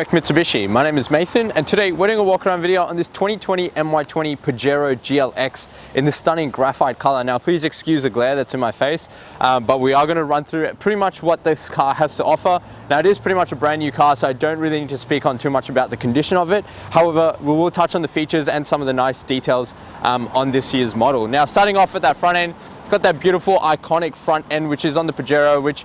Eric Mitsubishi. My name is Nathan, and today we're doing a walk around video on this 2020 MY20 Pajero GLX in this stunning graphite color. Now please excuse the glare that's in my face, but we are going to run through pretty much what this car has to offer. Now it is pretty much a brand new car, so I don't really need to speak on too much about the condition of it. However, we will touch on the features and some of the nice details on this year's model. Now starting off with that front end, it's got that beautiful iconic front end which is on the Pajero, which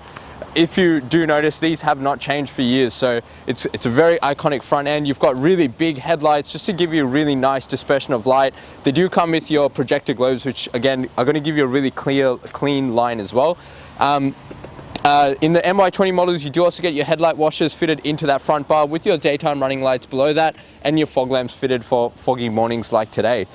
if you do notice, these have not changed for years, so it's a very iconic front end. You've got really big headlights just to give you a really nice dispersion of light. They do come with your projector globes, which again are going to give you a really clean line as well. In the MY20 models, you do also get your headlight washers fitted into that front bar with your daytime running lights below that and your fog lamps fitted for foggy mornings like today.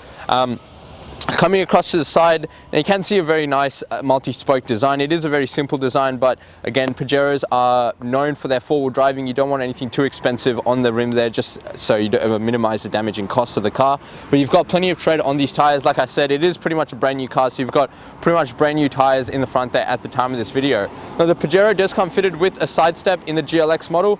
Coming across to the side, now you can see a very nice multi-spoke design. It is a very simple design, but again, Pajeros are known for their four-wheel driving. You don't want anything too expensive on the rim there, just so you don't minimize the damage and cost of the car. But you've got plenty of tread on these tires. Like I said, it is pretty much a brand new car, so you've got pretty much brand new tires in the front there at the time of this video. Now the Pajero does come fitted with a side step in the GLX model.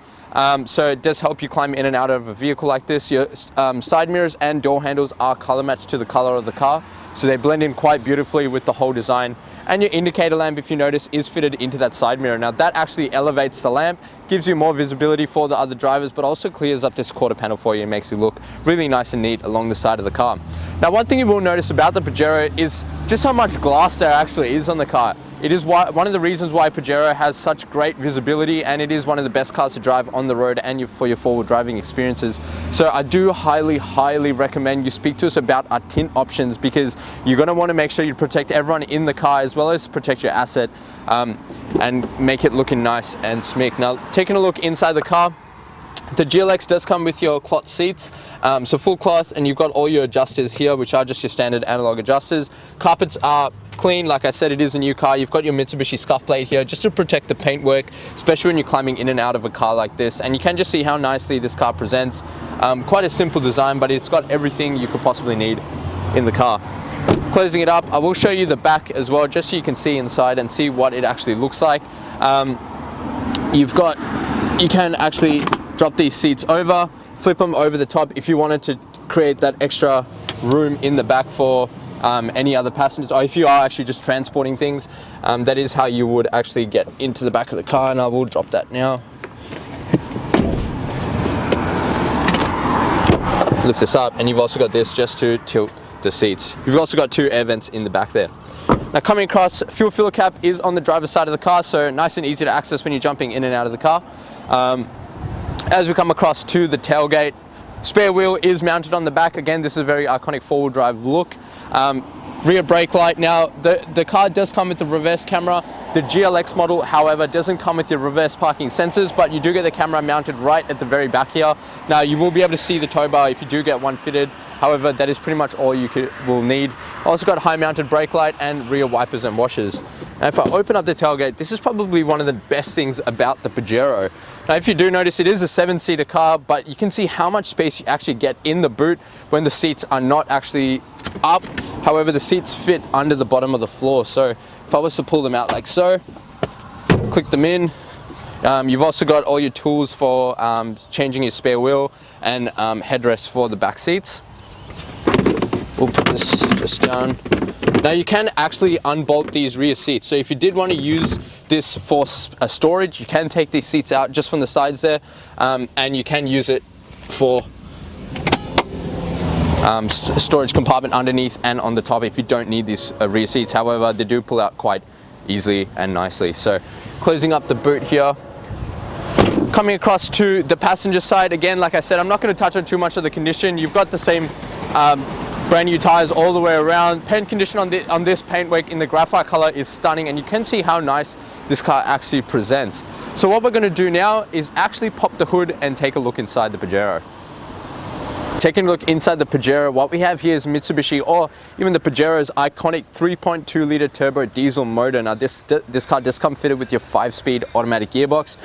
So it does help you climb in and out of a vehicle like this. Your side mirrors and door handles are color matched to the color of the car, so they blend in quite beautifully with the whole design. And your indicator lamp, if you notice, is fitted into that side mirror. Now that actually elevates the lamp, gives you more visibility for the other drivers, but also clears up this quarter panel for you and makes it look really nice and neat along the side of the car. Now one thing you will notice about the Pajero is just how much glass there actually is on the car. It is one of the reasons why Pajero has such great visibility, and it is one of the best cars to drive on the road and for your forward driving experiences. So I do highly recommend you speak to us about our tint options, because you're going to want to make sure you protect everyone in the car as well as protect your asset and make it looking nice and smick. Now taking a look inside the car, the GLX does come with your cloth seats, so full cloth, and you've got all your adjusters here, which are just your standard analog adjusters. Carpets are clean. Like I said, it is a new car. You've got your Mitsubishi scuff plate here just to protect the paintwork, especially when you're climbing in and out of a car like this. And you can just see how nicely this car presents. Quite a simple design, but it's got everything you could possibly need in the car. Closing it up, I will show you the back as well, just so you can see inside and see what it actually looks like. You can actually drop these seats over, flip them over the top if you wanted to create that extra room in the back for any other passengers, or if you are actually just transporting things. That is how you would actually get into the back of the car, and I will drop that now. Lift this up, and you've also got this just to tilt the seats. You've also got two air vents in the back there. Now coming across, fuel filler cap is on the driver's side of the car, so nice and easy to access when you're jumping in and out of the car. As we come across to the tailgate, spare wheel is mounted on the back. Again, this is a very iconic four-wheel drive look. Rear brake light. Now the car does come with the reverse camera. The GLX model, however, doesn't come with your reverse parking sensors, but you do get the camera mounted right at the very back here. Now you will be able to see the tow bar if you do get one fitted. However, that is pretty much all you will need. Also got high mounted brake light and rear wipers and washers. Now if I open up the tailgate, this is probably one of the best things about the Pajero. Now if you do notice, it is a 7-seater car, but you can see how much space you actually get in the boot when the seats are not actually up. However, the seats fit under the bottom of the floor, so if I was to pull them out like so, click them in, you've also got all your tools for changing your spare wheel and headrests for the back seats. We'll put this just down. Now you can actually unbolt these rear seats, so if you did want to use this for storage, you can take these seats out just from the sides there, and you can use it for storage compartment underneath and on the top if you don't need these rear seats. However, they do pull out quite easily and nicely. So closing up the boot here, coming across to the passenger side, again, like I said, I'm not going to touch on too much of the condition. You've got the same brand new tires all the way around. Paint condition on this paintwork in the graphite color is stunning, and you can see how nice this car actually presents. So what we're going to do now is actually pop the hood and take a look inside the Pajero. Taking a look inside the Pajero, what we have here is Mitsubishi, or even the Pajero's iconic 3.2 litre turbo diesel motor. Now this car does come fitted with your 5-speed automatic gearbox.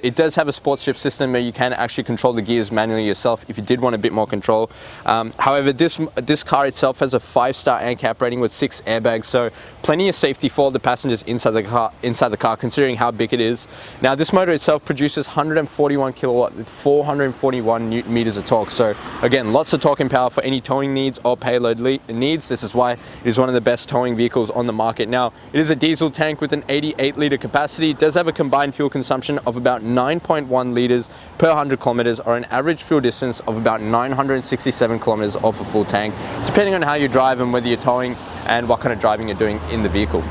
It does have a sports shift system where you can actually control the gears manually yourself if you did want a bit more control. However, this car itself has a 5-star ANCAP rating with 6 airbags, so plenty of safety for the passengers inside the car, considering how big it is. Now this motor itself produces 141 kilowatt with 441 newton meters of torque. So again, lots of torque and power for any towing needs or payload needs. This is why it is one of the best towing vehicles on the market. Now, it is a diesel tank with an 88 litre capacity. It does have a combined fuel consumption of about 9.1 litres per 100 kilometers, or an average fuel distance of about 967 kilometers off a full tank, depending on how you drive and whether you're towing and what kind of driving you're doing in the vehicle.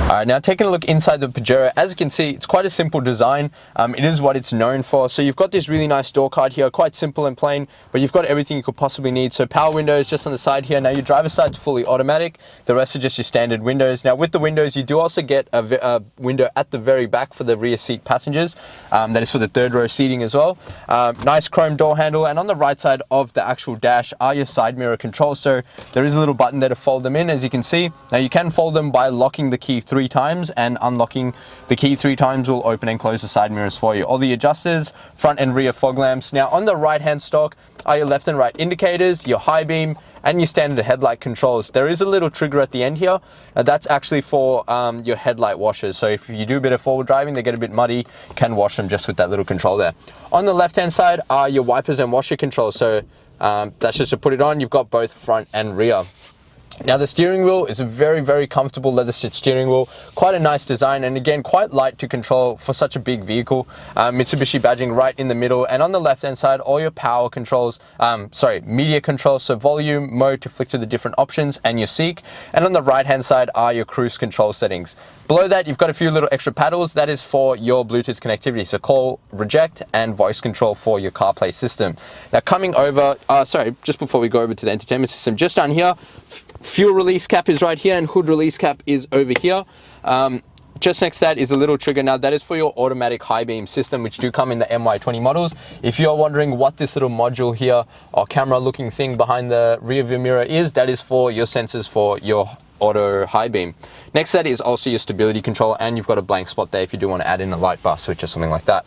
Alright, now taking a look inside the Pajero, as you can see, it's quite a simple design. It is what it's known for. So you've got this really nice door card here, quite simple and plain, but you've got everything you could possibly need. So power windows just on the side here. Now your driver's side's fully automatic. The rest are just your standard windows. Now with the windows, you do also get a window at the very back for the rear seat passengers. That is for the third row seating as well. Nice chrome door handle, and on the right side of the actual dash are your side mirror controls. So there is a little button there to fold them in, as you can see. Now you can fold them by locking the key 3 times, and unlocking the key 3 times will open and close the side mirrors for you. All the adjusters, front and rear fog lamps. Now on the right hand stalk are your left and right indicators, your high beam, and your standard headlight controls. There is a little trigger at the end here. Now that's actually for your headlight washers. So if you do a bit of forward driving, they get a bit muddy, you can wash them just with that little control there. On the left hand side are your wipers and washer controls. So that's just to put it on. You've got both front and rear. Now the steering wheel is a very, very comfortable leather stitch steering wheel. Quite a nice design, and again, quite light to control for such a big vehicle. Mitsubishi badging right in the middle, and on the left hand side, all your power controls, media controls, so volume, mode to flick to the different options, and your seek. And on the right hand side are your cruise control settings. Below that, you've got a few little extra paddles. That is for your Bluetooth connectivity, so call, reject, and voice control for your CarPlay system. Now coming over, just before we go over to the entertainment system, just down here, fuel release cap is right here, and hood release cap is over here. Just next to that is a little trigger. Now that is for your automatic high beam system, which do come in the MY20 models. If you're wondering what this little module here, or camera looking thing behind the rear view mirror is, that is for your sensors for your auto high beam. Next to that is also your stability control, and you've got a blank spot there if you do want to add in a light bar switch or something like that.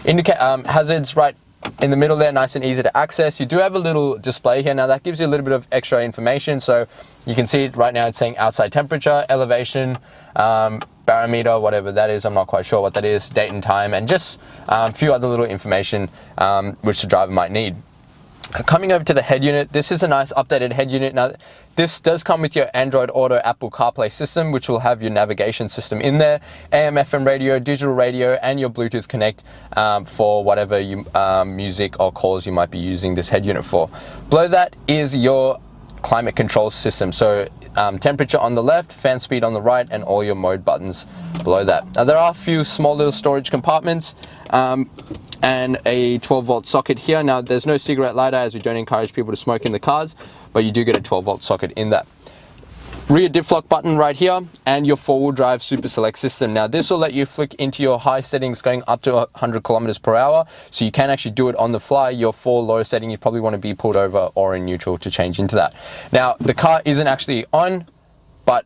Indicate hazards right in the middle there, nice and easy to access. You do have a little display here. Now that gives you a little bit of extra information. So you can see right now it's saying outside temperature, elevation, barometer, whatever that is, I'm not quite sure what that is, date and time, and just a few other little information which the driver might need. Coming over to the head unit, this is a nice updated head unit. Now this does come with your Android Auto Apple CarPlay system, which will have your navigation system in there, AM FM radio, digital radio, and your Bluetooth Connect for whatever music or calls you might be using this head unit for. Below that is your climate control system, so temperature on the left, fan speed on the right, and all your mode buttons below that. Now there are a few small little storage compartments and a 12-volt socket here. Now there's no cigarette lighter, as we don't encourage people to smoke in the cars, but you do get a 12-volt socket in that. Rear diff lock button right here, and your four-wheel drive super select system. Now this will let you flick into your high settings going up to 100 kilometers per hour, so you can actually do it on the fly. Your 4 low setting, you probably want to be pulled over or in neutral to change into that. Now the car isn't actually on, but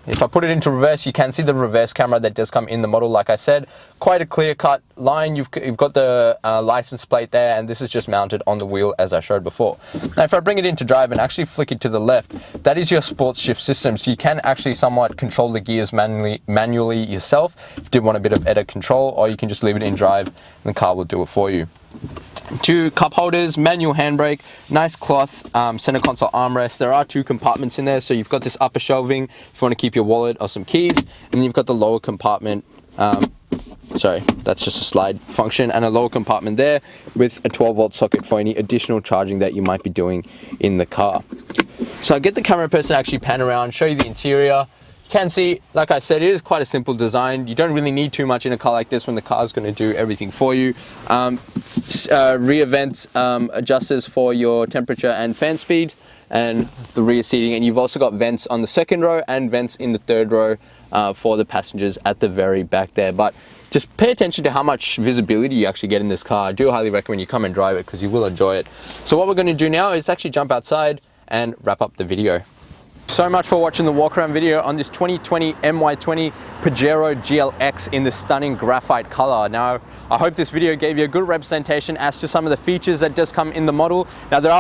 if I put it into reverse, you can see the reverse camera that does come in the model. Like I said, quite a clear-cut line. You've got the license plate there, and this is just mounted on the wheel as I showed before. Now if I bring it into drive and actually flick it to the left, that is your sports shift system, so you can actually somewhat control the gears manually yourself if you did want a bit of edit control, or you can just leave it in drive and the car will do it for you. 2 cup holders, manual handbrake, nice cloth center console armrest. There are 2 compartments in there, so you've got this upper shelving if you want to keep your wallet or some keys, and then you've got the lower compartment. That's just a slide function, and a lower compartment there with a 12-volt socket for any additional charging that you might be doing in the car. So I'll get the camera person to actually pan around, show you the interior. You can see, like I said, it is quite a simple design. You don't really need too much in a car like this when the car is going to do everything for you. Rear vent adjusters for your temperature and fan speed. and the rear seating, and you've also got vents on the second row and vents in the third row for the passengers at the very back there. But just pay attention to how much visibility you actually get in this car. I do highly recommend you come and drive it because you will enjoy it. So what we're going to do now is actually jump outside and wrap up the video. So much for watching the walk around video on this 2020 MY20 Pajero GLX in the stunning graphite color. Now, I hope this video gave you a good representation as to some of the features that does come in the model. Now, there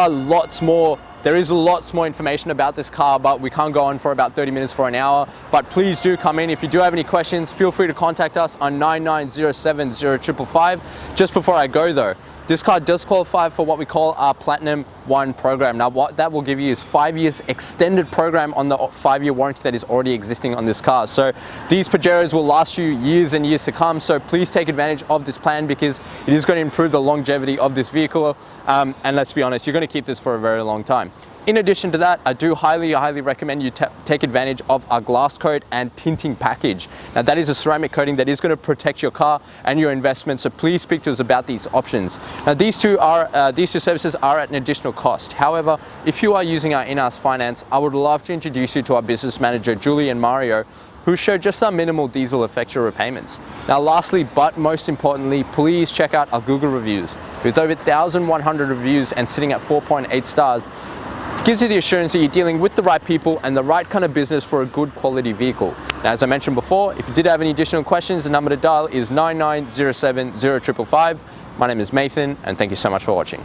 is lots more information about this car, but we can't go on for about 30 minutes for an hour. But please do come in. If you do have any questions, feel free to contact us on 99070555. Just before I go though, this car does qualify for what we call our Platinum 1 program. Now, what that will give you is 5 years extended program on the 5-year warranty that is already existing on this car. So these Pajeros will last you years and years to come. So please take advantage of this plan because it is going to improve the longevity of this vehicle. And let's be honest, you're going to keep this for a very long time. In addition to that, I do highly recommend you take advantage of our glass coat and tinting package. Now, that is a ceramic coating that is going to protect your car and your investment, so please speak to us about these options. Now, these two services are at an additional cost. However, if you are using our in-house finance, I would love to introduce you to our business manager, Julie and Mario, who show just some minimal diesel effectual repayments. Now, lastly, but most importantly, please check out our Google reviews. With over 1,100 reviews and sitting at 4.8 stars, gives you the assurance that you're dealing with the right people and the right kind of business for a good quality vehicle. Now, as I mentioned before, if you did have any additional questions, the number to dial is 99070555. My name is Nathan, and thank you so much for watching.